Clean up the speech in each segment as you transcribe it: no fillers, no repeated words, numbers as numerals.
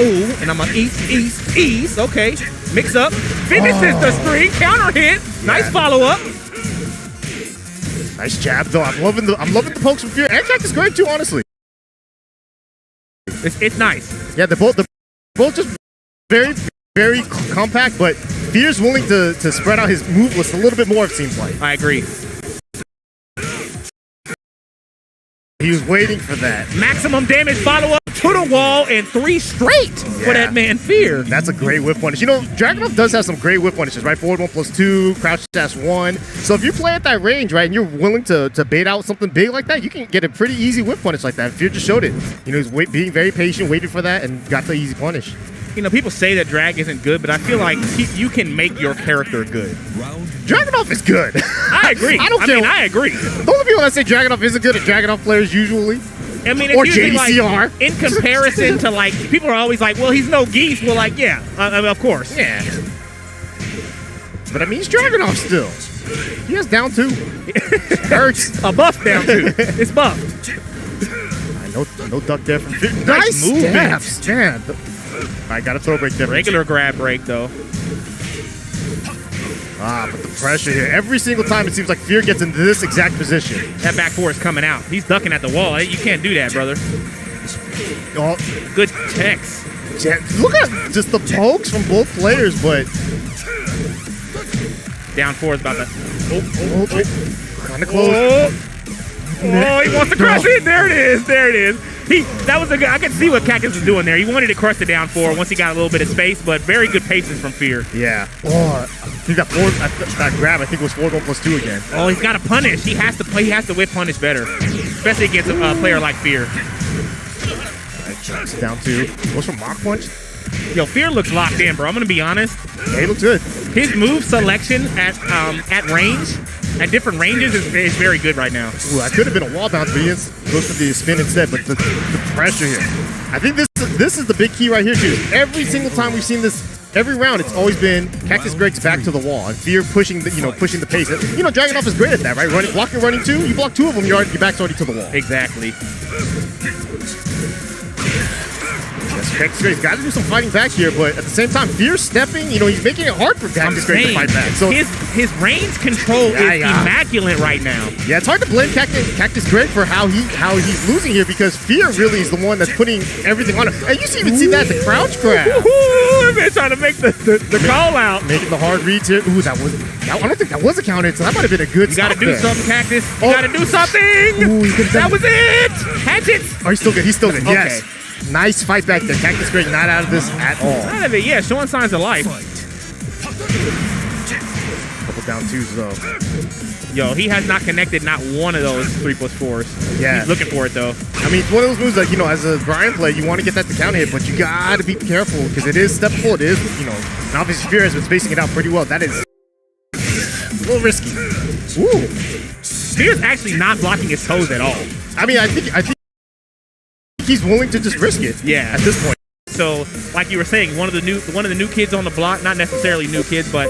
Ooh, and I'm gonna ease. Okay, mix up. Finishes the string. Counter hit. Nice follow up. Nice jab though. I'm loving the pokes from Fear. And Cactus Greg too, honestly. It's nice. Yeah, they're both just very, very compact, but Fear's willing to spread out his move list a little bit more, it seems like. I agree. He was waiting for that. Maximum damage follow-up to the wall and 3 straight for that man Fear. That's a great whip punish. You know, Dragunov does have some great whip punishes, right? Forward 1+2, crouch dash 1. So if you play at that range, right, and you're willing to bait out something big like that, you can get a pretty easy whip punish like that. Fear just showed it. You know, he's being very patient, waiting for that, and got the easy punish. You know, people say that drag isn't good, but I feel like you can make your character good. Dragunov is good. I agree. I agree. Those are people that say Dragunov isn't good at Dragunov players usually. I mean, or it's usually Jdcr. Like, in comparison to, like, people are always like, well, he's no geese. Well, like, yeah, I mean, of course. Yeah. But I mean, he's Dragunov still. He has down 2. Hurts. A buff down 2. It's buffed. No duck there from Fear. Nice movement. Stabs. Man. I got a throw break there. Regular grab break, though. But the pressure here. Every single time it seems like Fear gets into this exact position. That back four is coming out. He's ducking at the wall. You can't do that, brother. Oh, good text. Look at just the pokes from both players, but... Down 4 is about to... Kind of close. Oh, he wants to crush it. There it is. There it is. That was a good. I could see what Cactus was doing there. He wanted to crush the down 4 once he got a little bit of space, but very good patience from Fear. Yeah. Oh, I think that grab, I think it was forward 1+2 again. Oh, he's got to punish. He has to play. He has to whip punish better, especially against a player like Fear. Down 2. What's from Mach Punch? Yo, Fear looks locked in, bro. I'm gonna be honest. Yeah, he looks good. His move selection at range. At different ranges is very good right now. Ooh, that could have been a wall bounce, but he goes for the spin instead. But the pressure here, I think this is the big key right here too. Every single time we've seen this, every round, it's always been Cactus Greg's back to the wall and Fear pushing the pace. You know, Dragunov is great at that, right? Blocking, running 2. You block 2 of them, your back's already to the wall. Exactly. Cactus Greg's got to do some fighting back here, but at the same time, Fear's stepping. You know, he's making it hard for Cactus Greg to fight back. So his range control is immaculate right now. Yeah, it's hard to blame Cactus Greg for how he's losing here because Fear really is the one that's putting everything on him. And you even see that, the crouch grab. They're trying to make the call out. Making the hard reads here. Ooh, I don't think that was a counter, so that might have been a good stop. You gotta do something, Cactus. You gotta do something. Ooh, that was it. Hatchet. Oh, he's still good. He's still good. Okay. Yes. Nice fight back there. Cactus Greg not out of this at all. Out of it, yeah. Showing signs of life. Couple down 2s, though. Yo, he has not connected not one of those 3+4s. Yeah. He's looking for it, though. I mean, it's one of those moves that, you know, as a Brian player, you want to get that to counter hit, but you got to be careful because it is steppable. It is, you know, and obviously Fear has been spacing it out pretty well. That is a little risky. Ooh. Fear's actually not blocking his toes at all. I mean, I think he's willing to just risk it. Yeah. At this point. So, like you were saying, one of the new kids on the block, not necessarily new kids, but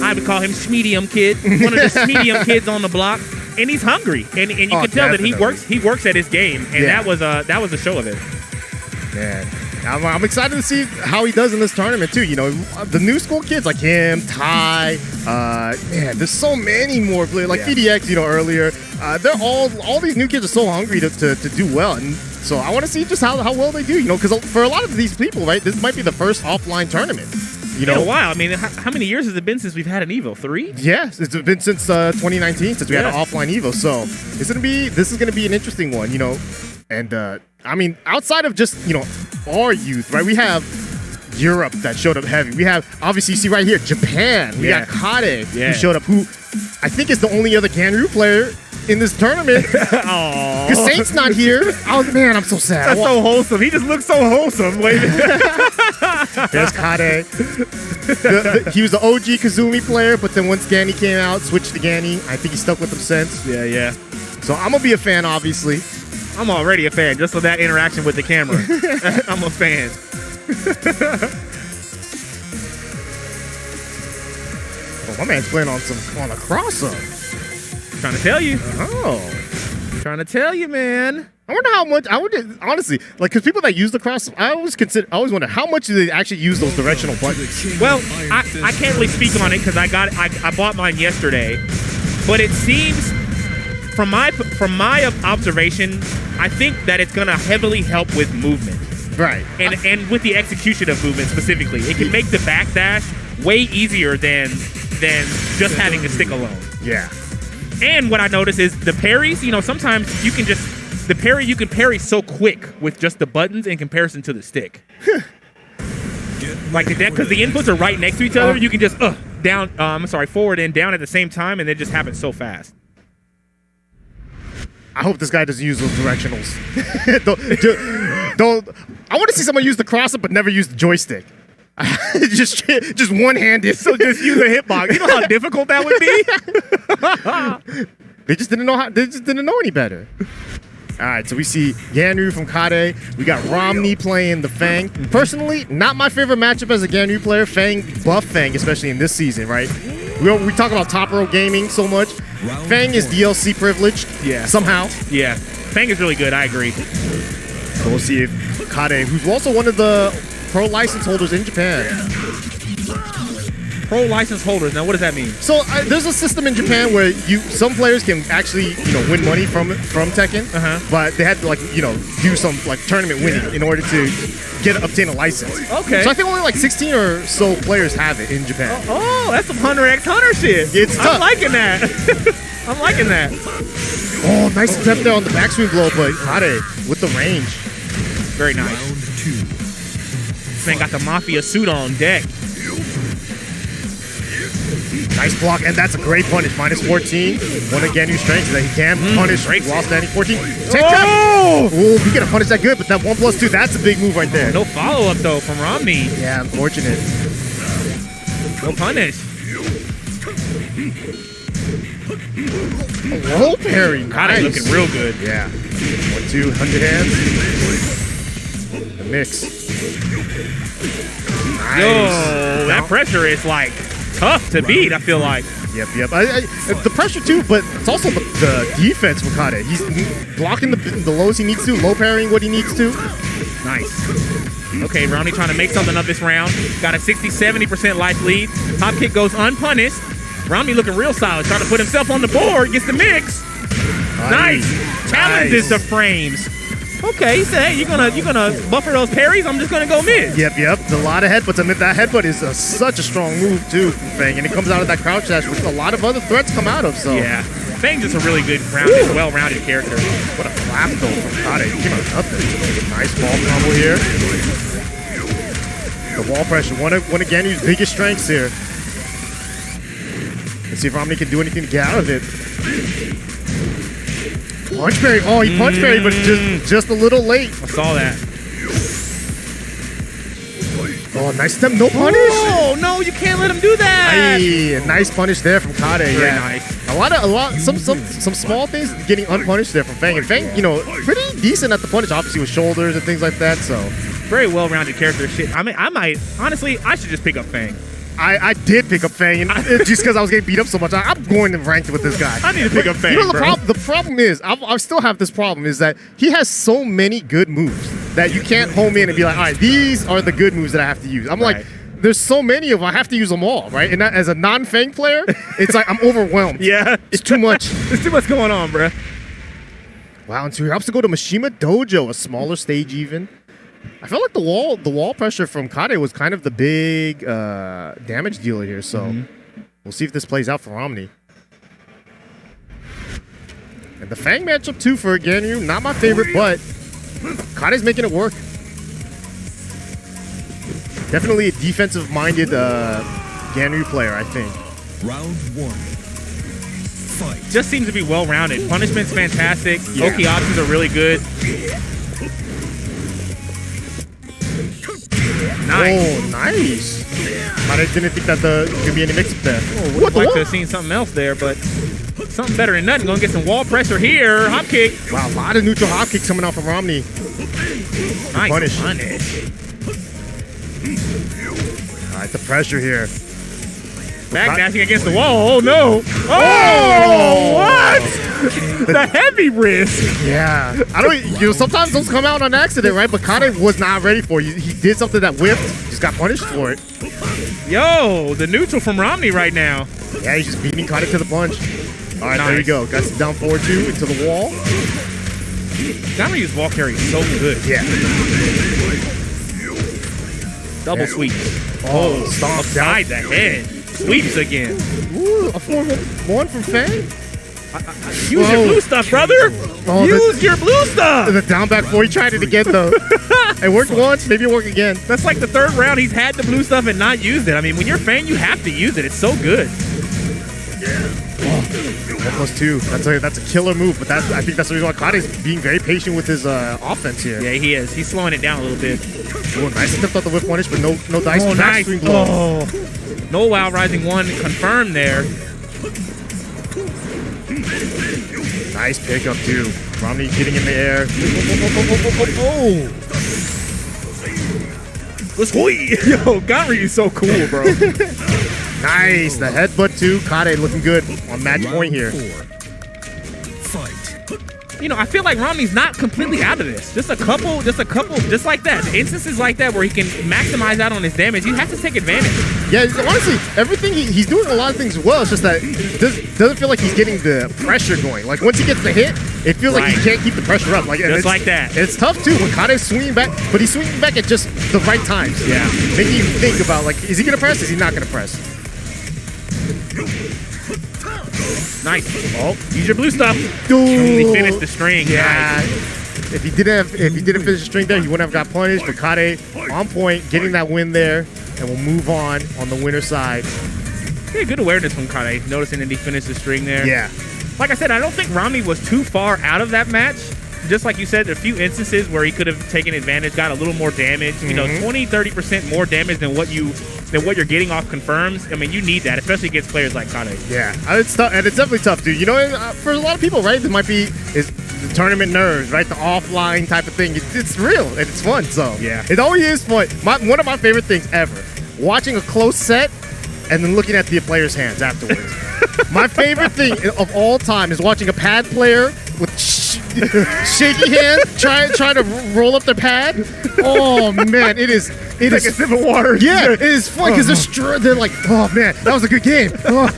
I would call him Schmedium kid. One of the Schmedium kids on the block, and he's hungry, and you can tell that he works at his game, and that was a show of it. Man, I'm excited to see how he does in this tournament too. You know, the new school kids like him, Ty, man, there's so many more players like PDX. You know, earlier, they're all these new kids are so hungry to do well, and so I want to see just how well they do. You know, because for a lot of these people, right, this might be the first offline tournament. You know, in a while. I mean, how many years has it been since we've had an Evo? 3? Yes, it's been since 2019 since we had an offline Evo. So this is gonna be an interesting one. You know, and I mean, outside of just, you know, our youth, right? We have Europe that showed up heavy. We have, obviously, you see right here, Japan. We got Kade, who showed up, who I think is the only other Ganryu player in this tournament. Because Saint's not here. Oh, man, I'm so sad. That's so wholesome. He just looks so wholesome. Wait. There's Kade. He was the OG Kazumi player, but then once Gani came out, switched to Gani. I think he stuck with him since. Yeah. So I'm going to be a fan, obviously. I'm already a fan, just for that interaction with the camera. I'm a fan. Oh, my man's playing on a cross-up. Trying to tell you. Oh. Trying to tell you, man. I wonder how much. I would honestly like because people that use the cross. I always wonder how much do they actually use those directional buttons. Well, I can't really speak on it because I bought mine yesterday, but it seems from my observation, I think that it's gonna heavily help with movement. Right. And with the execution of movement specifically, it can make the backdash way easier than just having the stick alone. Yeah. And what I notice is the parries. You know, sometimes you can just. The parry, you can parry so quick with just the buttons in comparison to the stick. Like that, because the inputs are right next to each other. You can just down, forward and down at the same time, and it just happens so fast. I hope this guy doesn't use those directionals. don't. I want to see someone use the crosser but never use the joystick. just one-handed. So just use a hitbox. You know how difficult that would be? They just didn't know any better. All right, so we see Ganryu from Kade. We got Romney playing the Fang. Personally, not my favorite matchup as a Ganryu player. Fang, buff Fang, especially in this season, right? We talk about top row gaming so much. Fang is DLC privileged. Yeah. Somehow. Yeah. Fang is really good. I agree. So we'll see if Kade, who's also one of the pro license holders in Japan. Pro license holders. Now, what does that mean? So there's a system in Japan where some players can actually win money from Tekken, but they had to do some tournament winning in order to obtain a license. Okay. So I think only 16 or so players have it in Japan. Oh, that's some Hunter x Hunter shit. It's tough. I'm liking that. I'm liking that. Oh, nice attempt there on the backswing blow, but Kade with the range. Very nice. Round 2. This man got the Mafia suit on deck. Nice block, and that's a great punish. Minus 14. One again, new strength that he can punish while standing 14. Oh! Ooh, he gonna punish that good, but that 1+2, that's a big move right there. No follow-up, though, from Romney. Yeah, unfortunate. No punish. Roll parry. Nice. Looking real good. Yeah. 1-2, 100 hands. The mix. Nice. Yo, that pressure is tough to beat, I feel like. Yep. The pressure too, but it's also the defense with Kade. He's blocking the lows he needs to, low parrying what he needs to. Nice. Okay, Romney trying to make something of this round. Got a 60-70% life lead. Top kick goes unpunished. Romney looking real solid. Trying to put himself on the board. Gets the mix. Nice. Challenges the frames. Okay, he said, hey, you're gonna buffer those parries. I'm just gonna go mid. Yep. A lot of headbutts. I mean, that headbutt is such a strong move too from Fang, and it comes out of that crouch dash, which a lot of other threats come out of. So yeah, Fang's just a really good, well-rounded character. What a flap though from Kade. He came out nothing. Nice ball combo here. The wall pressure, one of Ganu's biggest strengths here. Let's see if Romney can do anything to get out of it. Punch parry. Oh, he punch parry, but just a little late. I saw that. Oh, nice attempt. No punish. Oh, no, you can't let him do that. Aye, nice punish there from Kade. Very nice. Some small things getting unpunished there from Fang. And Fang, pretty decent at the punish, obviously with shoulders and things like that. So very well-rounded character. Shit. I mean, I should just pick up Fang. I did pick up Fang, and just because I was getting beat up so much, I'm going to rank with this guy. I need to pick up Fang, the problem is, I still have this problem, is that he has so many good moves that you can't home in and be like, all right, these are the good moves that I have to use. I'm like, there's so many of them, I have to use them all, right? And as a non-Fang player, it's like I'm overwhelmed. Yeah. It's too much. There's too much going on, bro. Wow, and so he opts to go to Mishima Dojo, a smaller stage even. I felt like the wall pressure from Kade was kind of the big damage dealer here, so we'll see if this plays out for Romney. And the Fang matchup too for Ganryu, not my favorite, but Kade's making it work. Definitely a defensive-minded Ganryu player, I think. Round 1. Fight. Just seems to be well-rounded. Punishment's fantastic. Yeah. Oki options are really good. Nice. Oh, nice. I didn't think that there could be any mix-up there. Oh, would like to have seen something else there, but something better than nothing. Gonna get some wall pressure here. Hop kick. Wow, a lot of neutral hop kicks coming out from Romney. Nice punish. All right, the pressure here. Backdashing against the wall. Oh, no. Oh, what? The heavy risk. Yeah. I don't. Sometimes those come out on accident, right? But Kade was not ready for it. He did something that whipped. Just got punished for it. Yo, the neutral from Romney right now. Yeah, he's just beating Kade to the punch. All right, Nice. there you go. Got some down forward two into the wall. Garyu's wall carry is so good. Yeah. Double Yeah. sweep. Oh, stomp down. Side the head. Sweeps again. Ooh, a 4-1 from Fang. Use your blue stuff, brother. Oh, Use your blue stuff. The down back four. He tried it again, though. It worked once. Maybe it'll work again. That's like the third round he's had the blue stuff and not used it. I mean, when you're Fang, you have to use it. It's so good. 1+2. That's a killer move, but I think that's the reason why Kade's being very patient with his offense here. Yeah, he is. He's slowing it down a little bit. Ooh, nice attempt at the whip punish, but no dice. Oh, nice. Backstream blow. Oh. No WoW Rising 1 confirmed there. Nice pickup, too. Romney getting in the air. Oh. Let's go. Yo, Garyu's so cool, bro. Nice. The headbutt, too. Kade looking good on match point here. Fight. You know, I feel like Romney's not completely out of this. Just a couple, just like that. Instances like that where he can maximize out on his damage. You have to take advantage. Yeah, honestly, everything he's doing a lot of things well. It's just that it doesn't feel like he's getting the pressure going. Like once he gets the hit, it feels like he can't keep the pressure up. Like just like that. It's tough too when Kade's swinging back, but he's swinging back at just the right times. Yeah, making you think about like, is he gonna press? Is he not gonna press? Nice. Oh, use your blue stuff. Dude. He finished the string. Yeah. Nice. If he didn't finish the string there, he wouldn't have got punished. But Kade on point, getting that win there, and we'll move on the winner side. Yeah, good awareness from Kade, noticing that he finished the string there. Yeah. Like I said, I don't think Romney was too far out of that match. Just like you said, a few instances where he could have taken advantage, got a little more damage. You know, 20-30% more damage than what you're getting off confirms. I mean, you need that, especially against players like Kade. Yeah, it's tough, and it's definitely tough, dude. You know, for a lot of people, right, there might be is the tournament nerves, right, the offline type of thing. It's real and it's fun. So yeah, it always is fun. One of my favorite things ever: watching a close set and then looking at the player's hands afterwards. My favorite thing of all time is watching a pad player with shaky hands try to roll up their pad. Oh man, it is like a sip of water. Yeah, it is fun because they're like, oh man, that was a good game. Oh.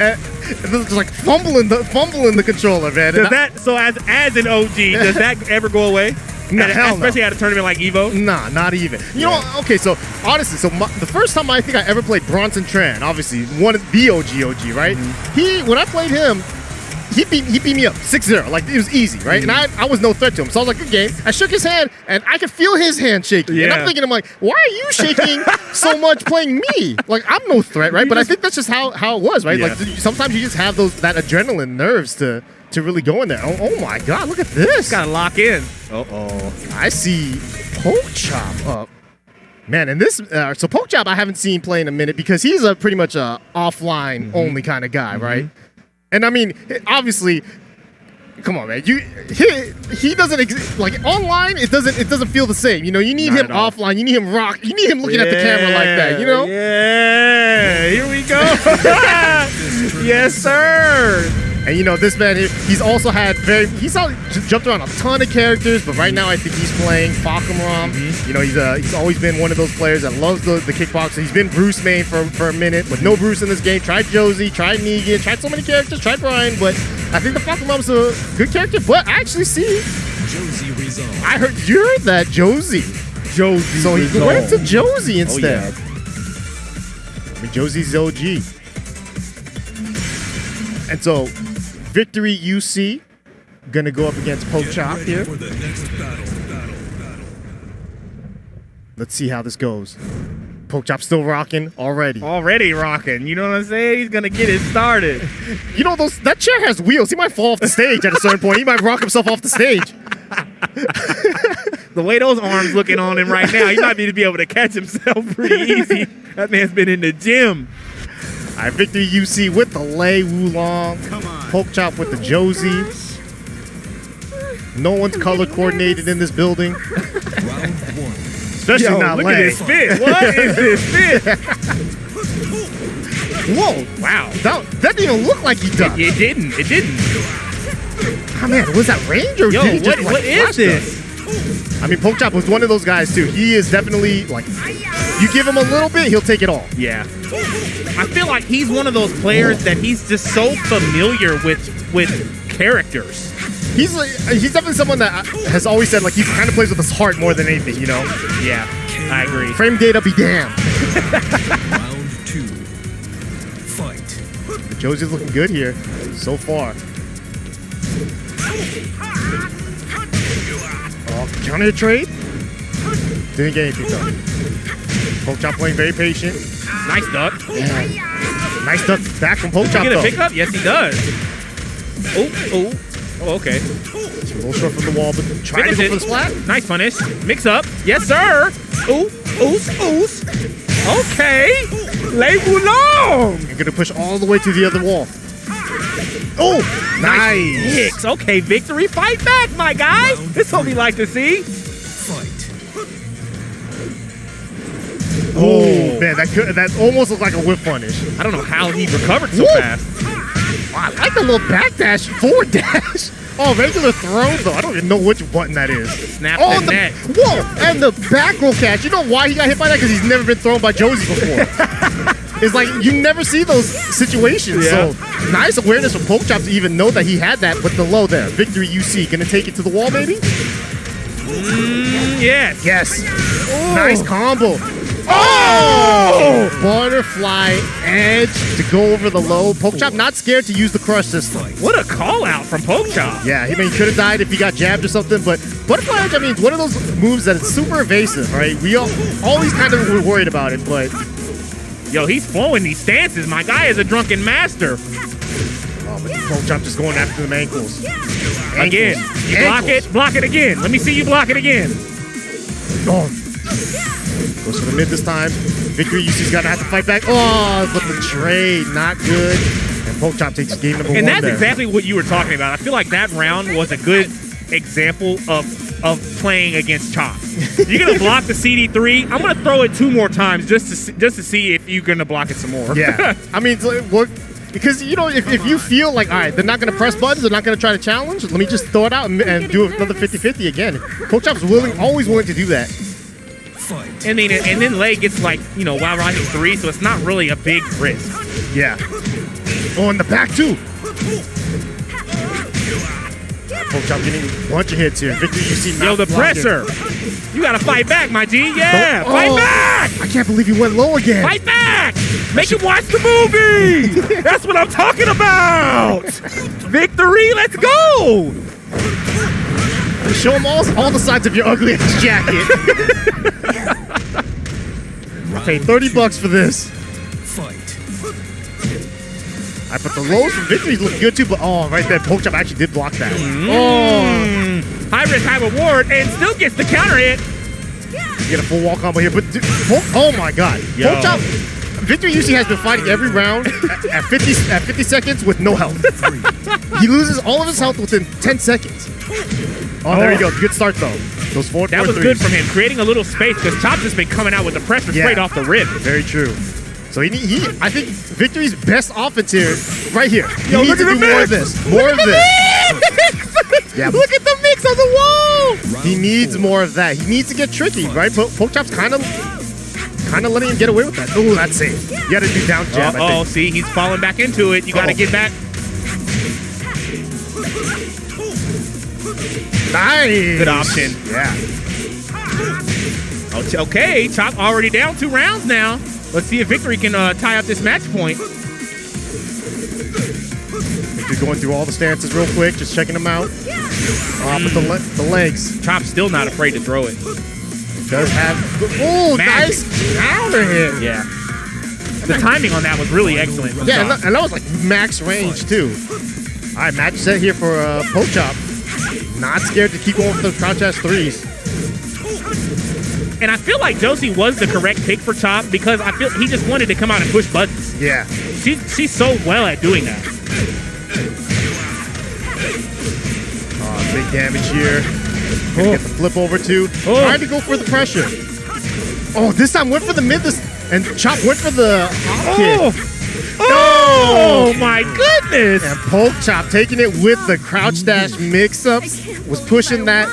And they're just like fumbling the controller, man. Does that so as an OG, does that ever go away? No, hell especially at a tournament like Evo? Nah, not even. You know, okay, so honestly, the first time I think I ever played Bronson Tran, obviously one of the OG, right? When I played him, he beat me up 6-0. Like, it was easy, right? And I was no threat to him. So I was like, good game. I shook his hand, and I could feel his hand shaking. And I'm thinking, I'm like, why are you shaking so much playing me? Like, I'm no threat, right? But I think that's just how it was, right? Yeah. Like, sometimes you just have that adrenaline nerves to really go in there. Oh my God, look at this. Gotta lock in. Uh-oh. I see Poke Chop up. Man, and this, so Poke Chop I haven't seen play in a minute because he's pretty much a offline only kind of guy, right? And I mean, obviously, come on, man. He doesn't exist like online. It doesn't feel the same. You know, you need him offline. You need him rock. You need him looking at the camera like that. You know? Yeah. Here we go. Yes, sir. And you know, this man, he's also had jumped around a ton of characters, but right now I think he's playing Fakumram. You know, he's always been one of those players that loves the kickboxing. He's been Bruce main for a minute, but no Bruce in this game. Tried Josie, tried Negan, tried so many characters, tried Brian, but I think the Fakumram's a good character. But I actually see Josie resolved. you heard that, Josie. So he went to Josie instead. Oh, I mean, Josie's OG. And so, Victory UC gonna go up against Poke Chop here. For the next battle. Let's see how this goes. Poke Chop still rocking already. Already rocking. You know what I'm saying? He's gonna get it started. You know, that chair has wheels. He might fall off the stage at a certain point. He might rock himself off the stage. The way those arms looking on him right now, he might be able to catch himself pretty easy. That man's been in the gym. All right, Victory UC with the Lei Wulong. Poke Chop with the Josie. No one's color coordinated in this building. Round one. Especially not look Lei. at his fit. What is this fit? Whoa. Wow. That didn't even look like he ducked. It didn't. It didn't. Oh, man, was that range or Yo, did he just, what is flash this? duck? I mean, Pork Chop was one of those guys, too. He is definitely, like, you give him a little bit, he'll take it all. Yeah. I feel like he's one of those players that he's just so familiar with characters. He's definitely someone that has always said, like, he kind of plays with his heart more than anything, you know? Yeah, I agree. Frame data be damned. Round 2. Fight. Josie's looking good here so far. Oh, counter trade? Didn't get anything though. Pork Chop playing very patient. Nice duck. Yeah. Nice duck back from Pork Chop Get a though. pickup? Yes, he does. Oh, okay. It's a little short from the wall, but trying to go for the splat. Nice punish. Mix up. Yes, sir. Oos. Okay. Les boulons. And gonna push all the way to the other wall. Oh, nice. Mix. Okay, victory. Fight back, my guy. This is what we like to see. Fight. Oh, man, that almost looked like a whip punish. I don't know how he recovered so Woo! fast. Wow, I like the little back dash, forward dash. Oh, regular throw though. I don't even know which button that is. Snap Oh, the net. Whoa, and the back roll catch. You know why he got hit by that? Because he's never been thrown by Josie before. It's like you never see those situations. Yeah. So nice awareness from Pork Chop to even know that he had that with the low there. Victory UC. Gonna take it to the wall, maybe? Yes. Yes. Nice combo. Oh! Butterfly edge to go over the low. Pork Chop not scared to use the crush system. What a call out from Pork Chop. Yeah, I mean, he could have died if he got jabbed or something, but Butterfly Edge, I mean, one of those moves that is super evasive, right? We always kind of were worried about it, but... Yo, he's flowing these stances. My guy is a drunken master. Oh, but Pork Chop just going after them ankles. Again. You block it again. Let me see you block it again. Oh. Goes for the mid this time. Victory UC's gonna have to fight back. Oh, but the trade, not good. And Pork Chop takes game number one. And that's there. exactly what you were talking about. I feel like that round was a good example of playing against Chop. You're gonna block the CD3. I'm gonna throw it 2 more times just to see if you're gonna block it some more. Yeah, I mean, because you know, if you feel like, all right, they're not gonna press buttons, they're not gonna try to challenge. Let me just throw it out and do another 50-50 again. Pork Chop's always willing to do that. Fight. I mean, and then Lei gets like, you know, while rising 3, so it's not really a big risk. Yeah. Oh, in the back too. Pork Chop getting a bunch of hits here. Victory UC not Yo, the blocking. pressure. You gotta fight back, my G. Yeah, Oh, fight back. I can't believe he went low again. Fight back! Make him watch the movie! That's what I'm talking about! Victory, let's go! Show him all the sides of your ugly ass jacket. Pay $30 for this. Fight. I put the lows from Victory's looking good too, but oh, right there, Pork Chop actually did block that. Oh, High risk, high reward, and still gets the counter hit. you get a full wall combo here, but oh my God, Yo. Pork Chop. Victory usually has been fighting every round at 50 seconds with no health. He loses all of his health within 10 seconds. Oh, there you go. Good start though. Those four. That was threes. good from him, creating a little space because Chop's just been coming out with the pressure straight off the rib. Very true. So I think Victory's best offense here, right here. Yo, He needs look to at do the more mix. of this. More of this. Yeah. Look at the mix on the wall. He needs more of that. He needs to get tricky, right? Pork Chop's kind of letting him get away with that. Oh, that's it. You got to do down jab. I think. See, he's falling back into it. You got to get back. Nice. Good option. Yeah. Okay, Chop already down 2 rounds now. Let's see if Victory can tie up this match point. Victory going through all the stances real quick, just checking them out. But the legs. Chop's still not afraid to throw it. Does have. Oh, Magic. nice counter hit. Yeah. The timing on that was really excellent. from Yeah, Chop. and that was like max range too. All right, match set here for Pork Chop. Not scared to keep going with those crouch ass threes. And I feel like Josie was the correct pick for Chop because I feel he just wanted to come out and push buttons. Yeah. She's so well at doing that. Big damage here. Gonna get the flip over too. Trying to go for the pressure. Oh, this time went for the mid. And Chop went for the hop kick. Oh my goodness! And Poke Chop taking it with the crouch dash mix-ups, was pushing that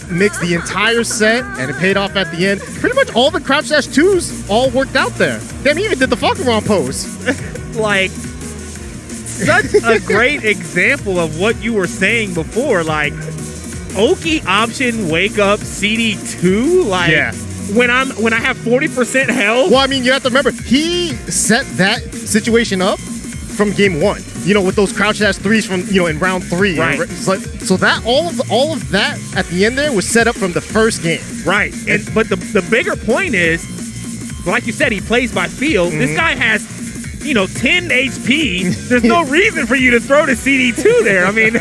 mix the entire set, and it paid off at the end. Pretty much all the crouch dash 2s all worked out there. Damn, he even did the fucking wrong pose. Like, such a great example of what you were saying before. Like, Oki option wake up CD2. Like, Yeah. when I have 40% health. Well, I mean, you have to remember, he set that situation up from game 1. You know, with those crouch dash 3s from, you know, in round 3. Right. So that all of that at the end there was set up from the first game. Right. But the bigger point is, like you said, he plays by feel. Mm-hmm. This guy has, 10 HP. There's no reason for you to throw the CD2 there. I mean,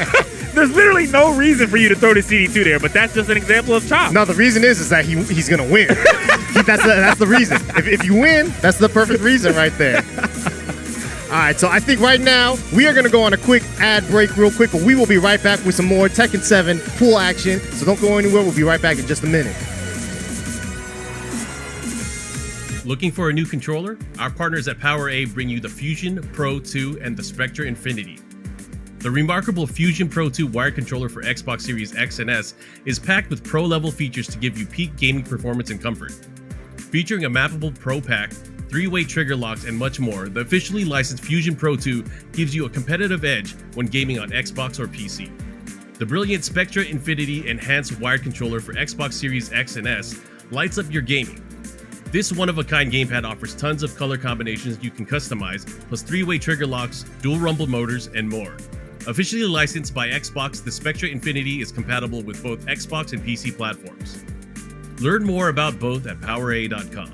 there's literally no reason for you to throw the CD2 there, but that's just an example of Chop. No, the reason is that he's gonna win. That's the reason. If you win, that's the perfect reason right there. All right, so I think right now we are gonna go on a quick ad break real quick, but we will be right back with some more Tekken 7 pool action. So don't go anywhere. We'll be right back in just a minute. Looking for a new controller? Our partners at PowerA bring you the Fusion Pro 2 and the Spectra Infinity. The remarkable Fusion Pro 2 wired controller for Xbox Series X and S is packed with pro-level features to give you peak gaming performance and comfort. Featuring a mappable Pro Pack, 3-way trigger locks, and much more, the officially licensed Fusion Pro 2 gives you a competitive edge when gaming on Xbox or PC. The brilliant Spectra Infinity enhanced wired controller for Xbox Series X and S lights up your gaming. This one-of-a-kind gamepad offers tons of color combinations you can customize, plus 3-way trigger locks, dual rumble motors, and more. Officially licensed by Xbox, the Spectra Infinity is compatible with both Xbox and PC platforms. Learn more about both at PowerA.com.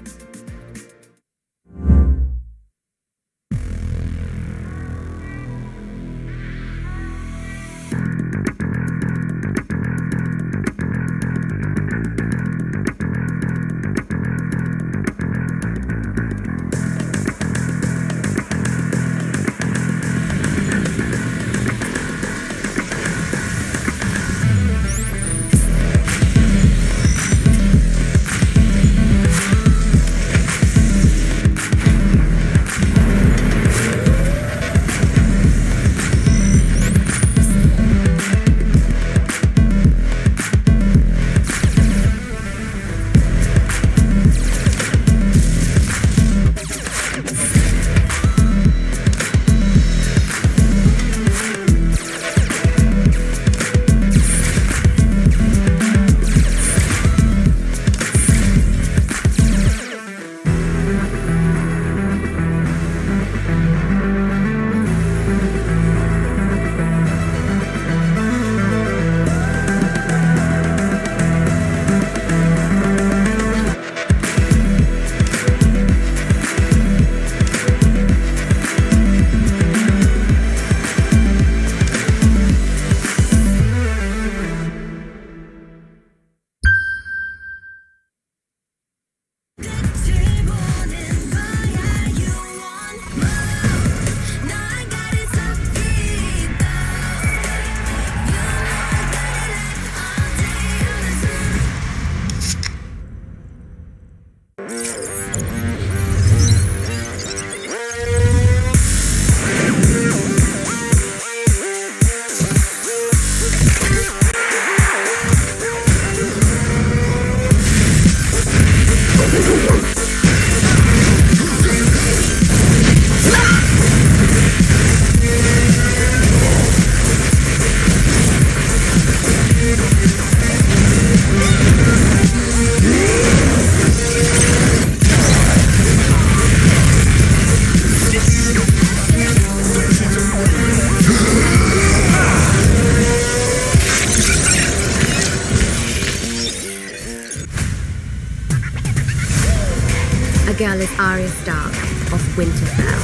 girl is Arya Stark of Winterfell.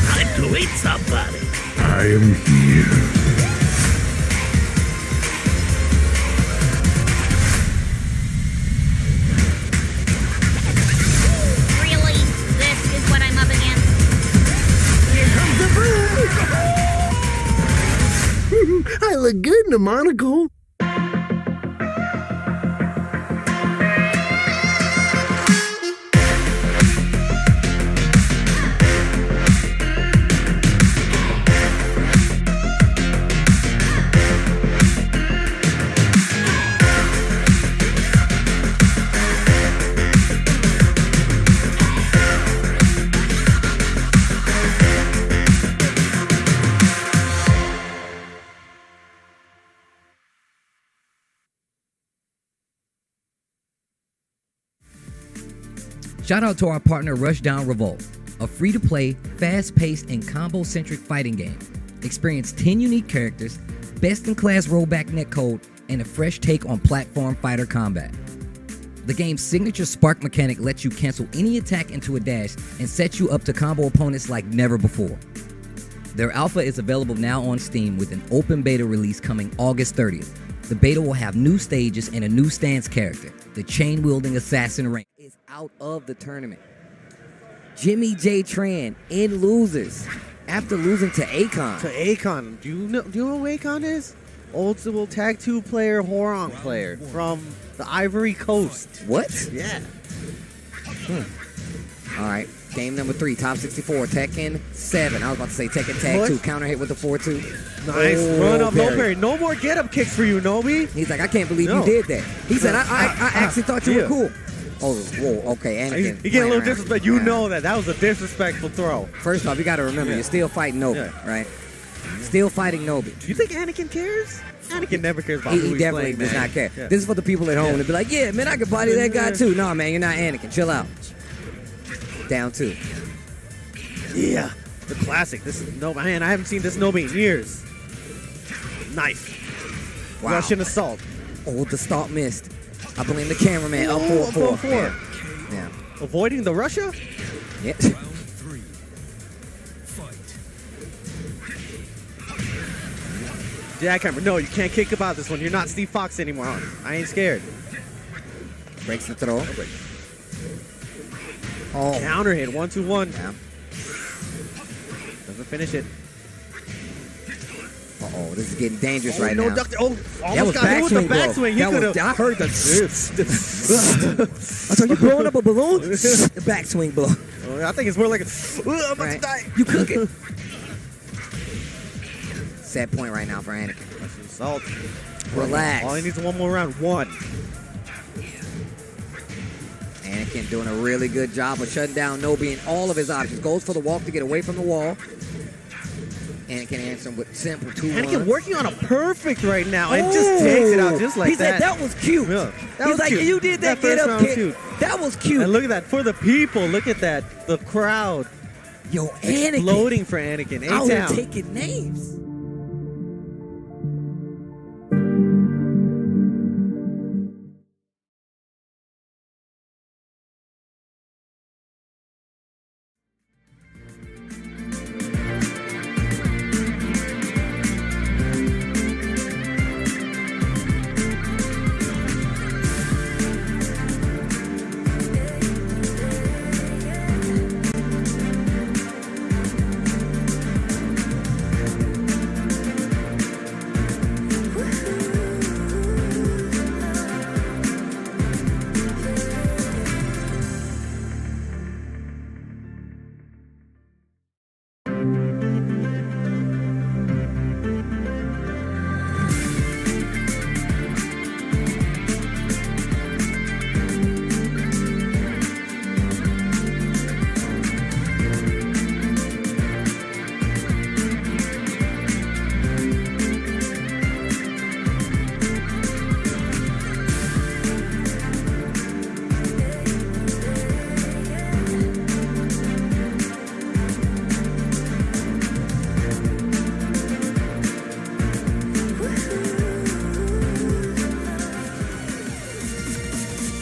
Time to eat somebody. I am here. Really? This is what I'm up against? Here comes the broom. I look good in a monocle. Shout out to our partner Rushdown Revolt, a free-to-play, fast-paced, and combo-centric fighting game. Experience 10 unique characters, best-in-class rollback netcode, and a fresh take on platform fighter combat. The game's signature spark mechanic lets you cancel any attack into a dash and sets you up to combo opponents like never before. Their alpha is available now on Steam with an open beta release coming August 30th. The beta will have new stages and a new stance character. The chain-wielding assassin rank is out of the tournament. Jimmy J. Tran in losers after losing to Akon. Do you know who Akon is? Old school Tag 2 player, Horong player from the Ivory Coast. What? Yeah. All right. Game number 3, top 64, Tekken 7. I was about to say Tekken Tag 2. Counter hit with the 4-2. Nice run up, low parry. No more get up kicks for you, Nobi. He's like, I can't believe you did that. He said, I actually thought you were cool. Oh, whoa, okay, Anakin. He getting a little disrespect. You know that was a disrespectful throw. First off, you got to remember, you're still fighting Nobi, right? Still fighting Nobi. Do you think Anakin cares? Anakin never cares about who He he's definitely playing, does man. not care. Yeah. This is for the people at home to be like, yeah, man, I can body that guy too. No, man, you're not Anakin. Chill out. Down 2. Yeah, the classic. This is no man. I haven't seen this Nobi in years. Nice. Wow. Russian assault. Oh, the start missed. I blame the cameraman. Up 4-4. Yeah. Avoiding the Russia? Yeah. Jackhammer. No, you can't kick about this one. You're not Steve Fox anymore. I ain't scared. Breaks the throw. Oh. Counter hit. 1-2-1. Yeah. Doesn't finish it. Uh-oh, this is getting dangerous right no now. Duck. Oh, That was almost got hit with the backswing, backswing. I heard the. So you blowing up a balloon? The backswing blow. I think it's more like a. I'm about Right. to die. You cook it. Set point right now for Anakin. Assault. Relax. All he needs is one more round. 1. Anakin doing a really good job of shutting down Nobi and all of his options. Goes for the walk to get away from the wall. Anakin answering with simple 2-1. Anakin working on a perfect right now and just takes it out just like he that. said that was cute. Yeah, that He's was like, cute. you did that get first up round kick. cute. That was cute. And look at that. For the people, look at that. The crowd Yo, Anakin. exploding for Anakin. Out here A-Town. taking names.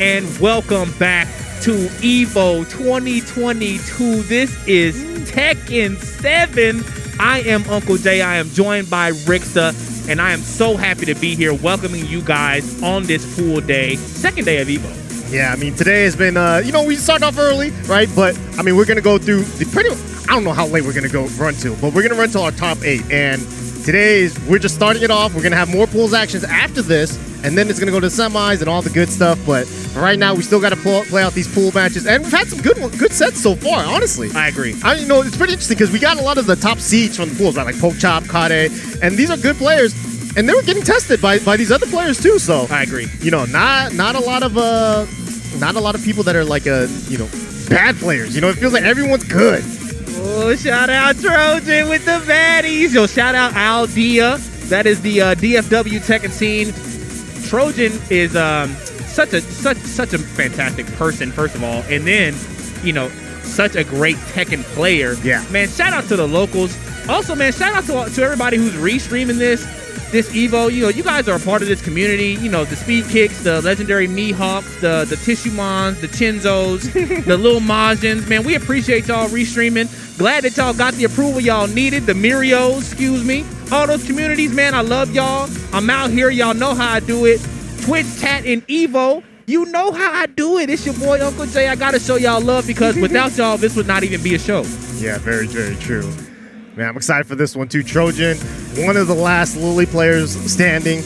And welcome back to EVO 2022. This is Tekken 7. I am Uncle Jay. I am joined by Rixa, and I am so happy to be here welcoming you guys on this full day, second day of EVO. Yeah, I mean, today has been, we started off early, right? But, I mean, we're going to go through I don't know how late we're going to run to, but we're going to run to our top 8. And today we're just starting it off. We're going to have more pools actions after this, and then it's going to go to semis and all the good stuff. But right now, we still got to play out these pool matches. And we've had some good sets so far, honestly. I agree. It's pretty interesting because we got a lot of the top seeds from the pools, right? Like Poke Chop, Kade, and these are good players. And they were getting tested by these other players too. So I agree. Not a lot of people that are like bad players. It feels like everyone's good. Oh, shout out Trojan with the baddies. Yo, shout out Aldea. That is the DFW Tekken scene. Trojan is such a fantastic person, first of all, and then you know, such a great Tekken player. Yeah. Man, shout out to the locals. Also, man, shout out to everybody who's restreaming this Evo. You know, you guys are a part of this community. You know, the Speed Kicks, the legendary Mihawks, the Tissumons, the Chenzos, the little Majins. Man, we appreciate y'all restreaming. Glad that y'all got the approval y'all needed. The Mirios, excuse me. All those communities, man, I love y'all. I'm out here. Y'all know how I do it. Twitch, Tat, and Evo. You know how I do it. It's your boy, Uncle Jay. I got to show y'all love because without y'all, this would not even be a show. Yeah, very, very true. Man, I'm excited for this one too. Trojan, one of the last Lily players standing.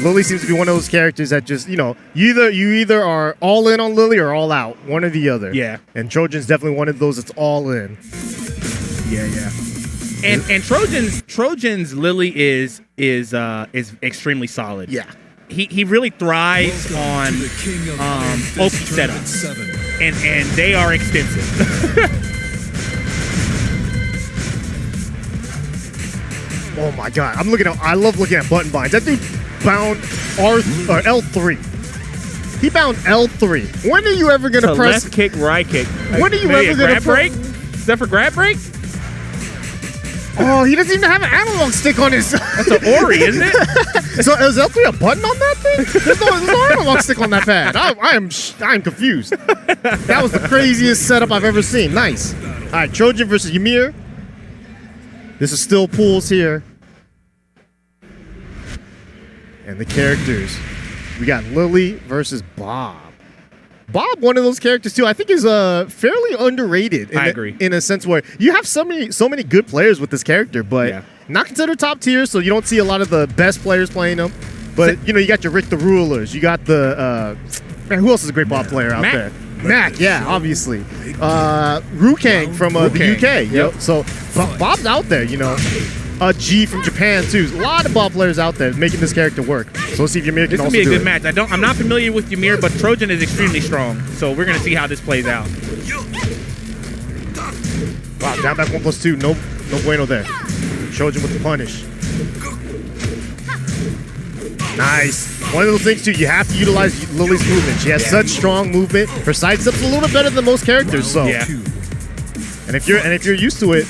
Lily seems to be one of those characters that just, you know, you either are all in on Lily or all out, one or the other. Yeah. And Trojan's definitely one of those that's all in. Yeah. And Trojan's Lily is extremely solid. Yeah. He really thrives on Oki setups, and they are extensive. Oh my god, I love looking at button binds. That dude bound L3. He bound L3. When are you ever gonna press left kick, right kick? When are you ever gonna grab break? Is that for grab break? Oh, he doesn't even have an analog stick on his. That's an Ori, isn't it? So is L3 a button on that thing? There's no analog stick on that pad. I am confused. That was the craziest setup I've ever seen. Nice. All right, Trojan versus Ymir. This is still pools here. And the characters. We got Lily versus Bob. Bob, one of those characters too, I think is fairly underrated. I agree. In a sense where you have so many good players with this character, but not considered top tier, so you don't see a lot of the best players playing them. But you know, you got your Rick the Rulers, you got the man, who else is a great Bob player out there? Mac, yeah, obviously. Rukang from the UK. Yep. So Bob's out there, you know. G from Japan too. A lot of Bob players out there making this character work. So let's see if Ymir can also do it. This will be a good match. I'm not familiar with Ymir, but Trojan is extremely strong. So we're gonna see how this plays out. Wow, down back 1+2. No bueno there. Trojan with the punish. Nice. One of those things too, you have to utilize Lily's movement. She has such strong movement. Her sidestep's a little bit better than most characters, so. Yeah. And if you're used to it,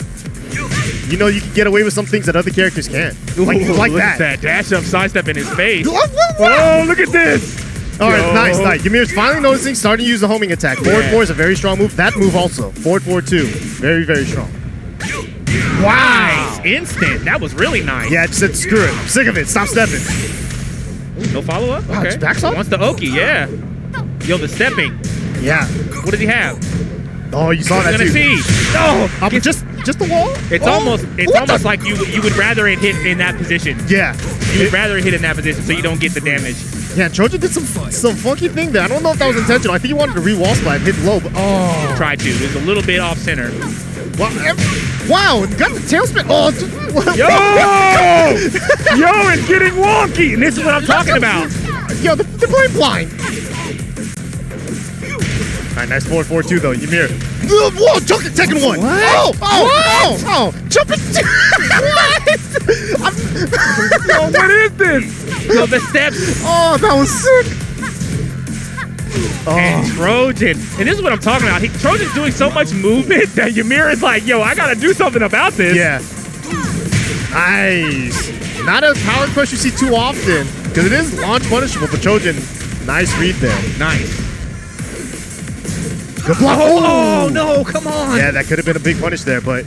you know you can get away with some things that other characters can't. Like look that. At that dash up sidestep in his face. Oh, look at this. All right, nice. Ymir's finally noticing, starting to use the homing attack. Forward 4 is a very strong move. That move also. Forward 4-2. Very, very strong. Wow. Nice. Instant. That was really nice. Yeah, I just said screw it. I'm sick of it. Stop stepping. No follow-up? Wow, Okay. just backs up? Wants the Oki, yeah. Yo, the stepping. Yeah. What does he have? Oh, you saw that gonna too. See. No. Just the wall? It's almost like you would rather it hit in that position. Yeah. You would rather it hit in that position so you don't get the damage. Yeah, Trojan did some funky thing there. I don't know if that was intentional. I think he wanted to re-wall splat, hit low, but He tried to. It was a little bit off center. Wow, got the tailspin. Oh, Yo, it's getting wonky, and this is what I'm talking about. Yo, they're playing blind. All right, nice 4-4-2 though, Ymir. Whoa, jumping Tekken 1. What? Oh, jumping. What? Yo, what is this? Yo, the steps. Oh, that was sick. And Trojan. And this is what I'm talking about. Trojan's doing so much movement that Ymir is like, yo, I gotta do something about this. Yeah. Nice. Not a power crush you see too often, because it is launch punishable, but Trojan, nice read there. Nice. Good block. Oh, no, come on. Yeah, that could have been a big punish there, but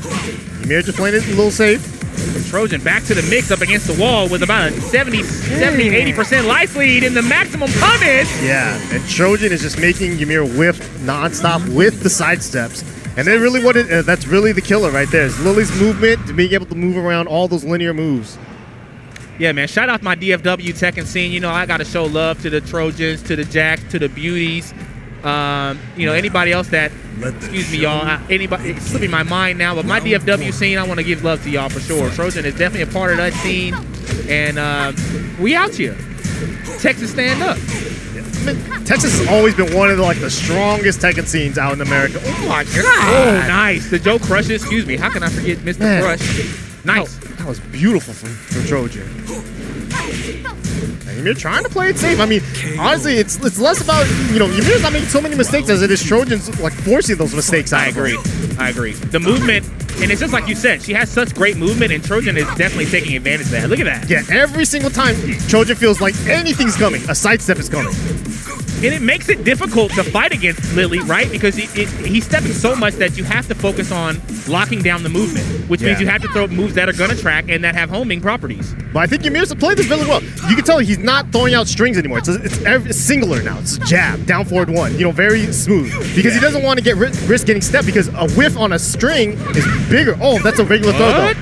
Ymir just playing it a little safe. Trojan back to the mix up against the wall with about a 70-80% life lead in the maximum punish. Yeah, and Trojan is just making Ymir whip nonstop with the side steps. And then really that's really the killer right there. Is Lily's movement, to being able to move around all those linear moves. Yeah, man, shout out my DFW Tekken scene. You know, I got to show love to the Trojans, to the Jacks, to the Beauties. You know, anybody else that, excuse me, y'all, it's slipping my mind now, but my DFW scene, I want to give love to y'all for sure. Trojan is definitely a part of that scene, and we out here. Texas stand up. Texas has always been one of the strongest Tekken scenes out in America. Oh my God! Oh, nice. The Joe Crushes, excuse me. How can I forget Mr. Man. Crush? Nice. That was beautiful from Trojan. And Ymir trying to play it safe. I mean, honestly, it's less about, you know, Ymir's not making so many mistakes as it is Trojan's like forcing those mistakes out. I agree. The movement, and it's just like you said, she has such great movement, and Trojan is definitely taking advantage of that. Look at that. Yeah, every single time Trojan feels like anything's coming, a sidestep is coming. And it makes it difficult to fight against Lily, right? Because he's stepping so much that you have to focus on locking down the movement, which means you have to throw moves that are going to track and that have homing properties. But I think Ymir's played this really well. You can tell he's not throwing out strings anymore. It's singular now. It's jab, down forward one. You know, very smooth. Because he doesn't want to get risk getting stepped because a whiff on a string is bigger. Oh, that's a regular throw though.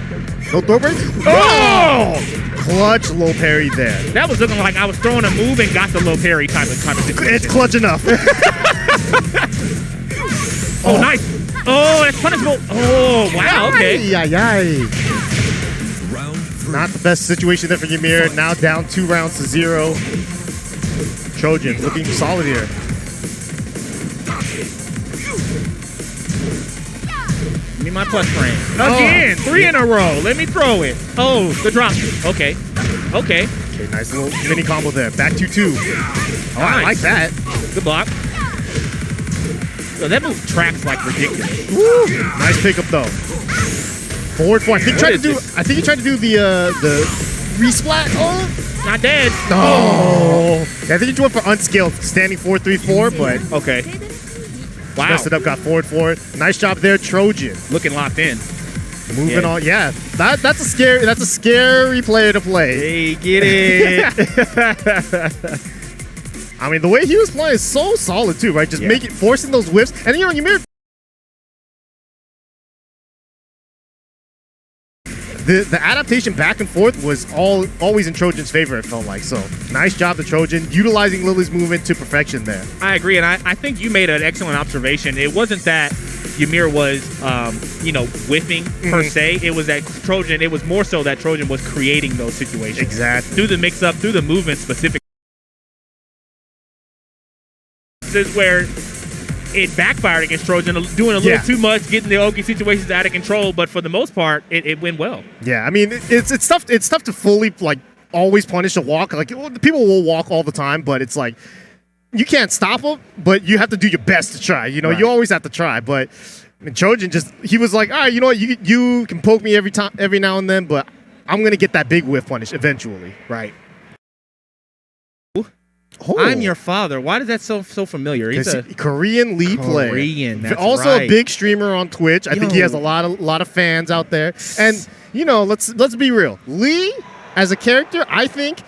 No throw break? Oh! Clutch low parry there. That was looking like I was throwing a move and got the low parry type of situation. It's clutch enough. Oh, nice. Oh, that's punishable. Oh, wow, okay. Not the best situation there for Ymir. Now down 2 rounds to 0. Trojan looking solid here. Give me my plus frame. Again, 3 in a row. Let me throw it. Oh, the drop. Okay. Okay, nice little mini combo there. Back 2-2. Oh, I like that. Good block. Yo, that move tracks like ridiculous. Woo. Nice pickup though. Forward 4. I think he tried to do the resplat. Oh, not dead. Oh. I think he went for unscaled, standing 4-3-4, but okay. Wow. Messed it up, got forward 4. Nice job there, Trojan. Looking locked in. Moving on, yeah. That's a scary player to play. Hey, get it. I mean, the way he was playing is so solid too, right? Just forcing those whiffs, and you know, Ymir. The adaptation back and forth was always in Trojan's favor, it felt like. So, nice job to Trojan, utilizing Lily's movement to perfection there. I agree, and I think you made an excellent observation. It wasn't that Ymir was, whiffing per se. It was that Trojan, it was more so that Trojan was creating those situations. Exactly. Through the mix-up, through the movement specific. This is where it backfired against Trojan, doing a little too much, getting the Oki situations out of control, but for the most part, it went well. Yeah, I mean, it's tough to fully, like, always punish a walk. Like, people will walk all the time, but it's like, you can't stop them, but you have to do your best to try. You know, you always have to try, but Trojan he was like, all right, you know what, you can poke me every now and then, but I'm going to get that big whiff punish eventually. Right. Oh. I'm your father. Why is that so familiar? He's a Korean Lee player. Korean, that's also right. a big streamer on Twitch. I think he has a lot of fans out there. And you know, let's be real. Lee as a character, I think,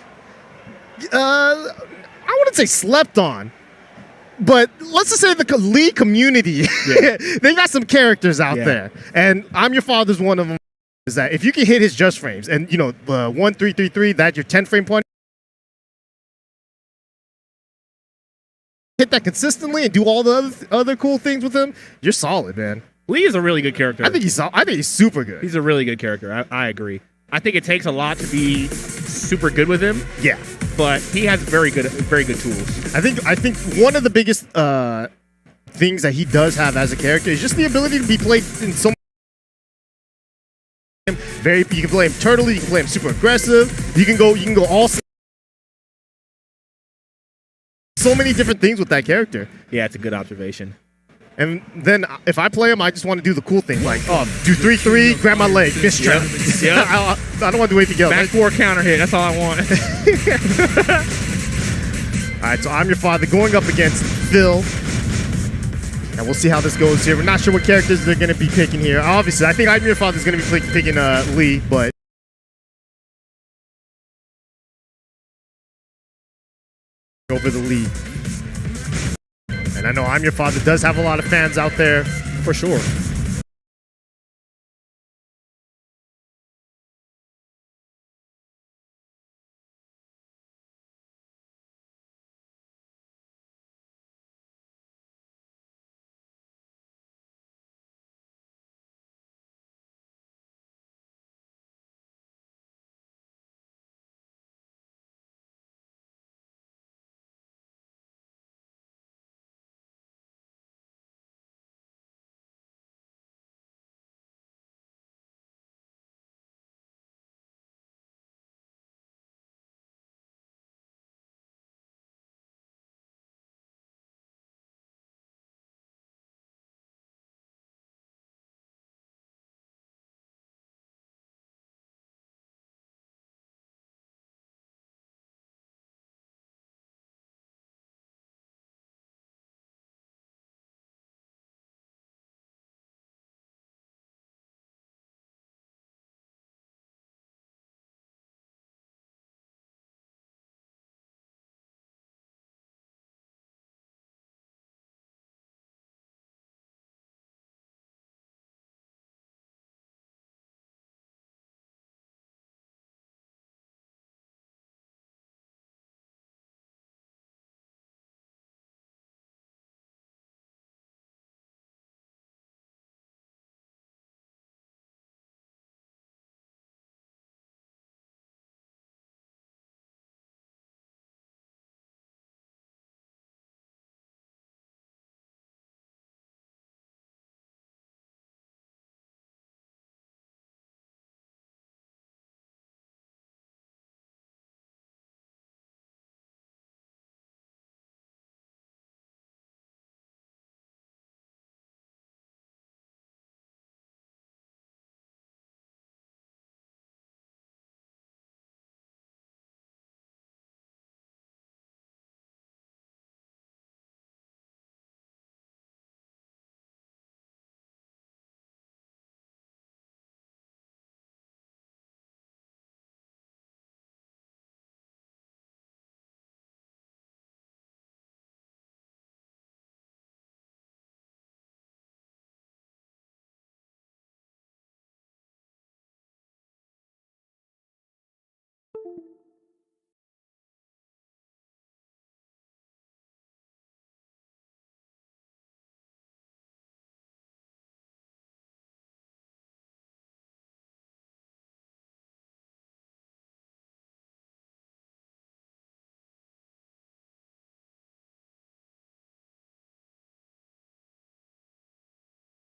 I wouldn't say slept on, but let's just say the Lee community, they got some characters out there, and I'm your father's one of them. Is that if you can hit his just frames, and you know, 1-3-3-3, that's your 10 frame point. Hit that consistently and do all the other cool things with him, you're solid, man. Lee is a really good character. I think he's super good. He's a really good character. I agree. I think it takes a lot to be super good with him. Yeah, but he has very good tools. I think one of the biggest things that he does have as a character is just the ability to be played in so you can play him turtly, you can play him super aggressive, you can go all so many different things with that character. Yeah, it's a good observation. And then if I play him, I just want to do the cool thing, like, do 3-3, grab my leg, fist trap. Yep. I don't want to do anything else. Back 4 counter hit, that's all I want. All right, so I'm your father going up against Phil. And we'll see how this goes here. We're not sure what characters they're going to be picking here. Obviously, I think I'm your father's going to be picking Lee, but over the lead. And I know I'm your father does have a lot of fans out there. For sure.